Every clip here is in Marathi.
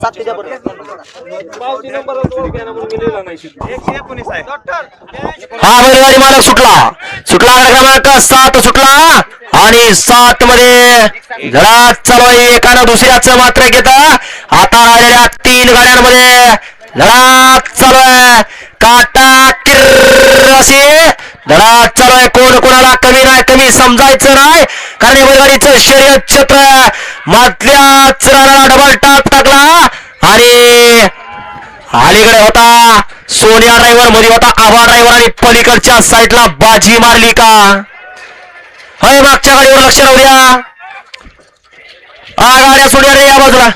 बैलगाडी मालक सुटला क्रमांक 7 सुटला आणि 7 मध्ये लढा चालू आहे. एकानं दुसऱ्याचं मात्र घेत आता राहिलेल्या 3 गाड्यांमध्ये लढा चालू आहे. काटा किर्र असे लढा चालू आहे. कोण कोणाला कमी नाही, कमी समजायचं नाही, कारण या बैलगाडीचं शर्यत क्षेत्र मधल्याच रानाला डबल टाप टाकला आणि अलीकडे होता सोनिया ड्रायव्हर, मध्ये होता आबा ड्रायव्हर आणि पलीकडच्या साईडला बाजी मारली का? हय मागच्या गाडीवर लक्ष राहू द्या. गाड्या सोनिया रे या बाजूला.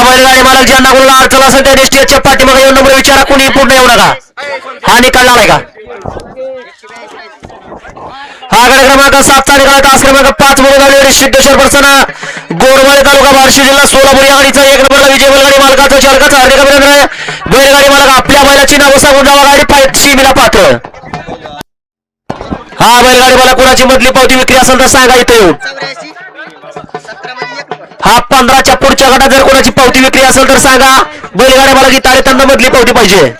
बैलगाडी मालक ज्यांना कोणाला अडचण असेल त्या स्टेजच्या पाठीमागे येऊन नंबर विचारा, कोणी पूर्ण येऊ नका. हा निकाल आलाय का? हा गड क्रमांक 7चा निकाल. तास क्रमांक 5 मध्ये सिद्धेश्वर प्रसन्न गोरवाडे तालुका बार्शी जिल्हा सोलापूर या गाडीचा 1 नंबरला विजय. बैलगाडी मालकाचं चालकाचं हार्दिक अभिनंदन. बैलगाडी मालक आपल्या बैलाची नाव सांगून जावा. गाडी पायशीला पात्र. हा बैलगाडी मालक कोणाची मधली पावती विक्री असेल तर सांगा इथे येऊन. हा 15च्या पुढच्या गटात जर कोणाची पावती विक्री असेल तर सांगा. बैलगाड्या मला की तारेतंड मधली पावती पाहिजे.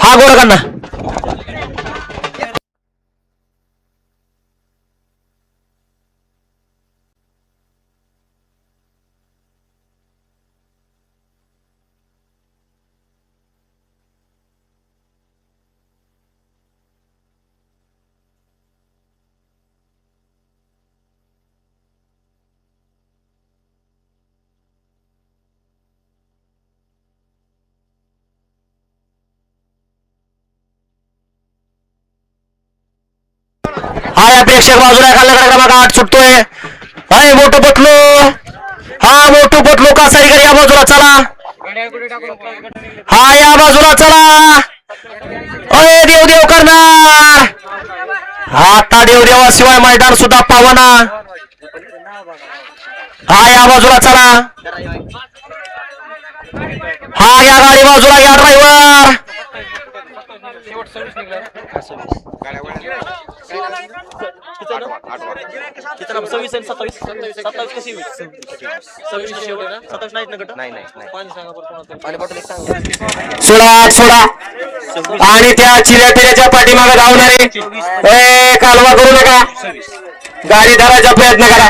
हा गोरकांना हा या प्रेक्षक बाजूला खाल्ला क्रमांक 8 सुटतोय. हाय मोठू पटलो. हा मोठू पटलो का सारीकडे या बाजूला चला. हा या बाजूला चला. अरे देव देव करणार. आता देव देवाशिवाय मैदान सुद्धा पावना. हा या बाजूला चला. हा या गाडी बाजूला या ड्रायव्हर. सोडा आणि त्या चिऱ्या पिऱ्याच्या पाठीमागे धावणारे कालवा करू नका. गाडी धरायचा प्रयत्न करा.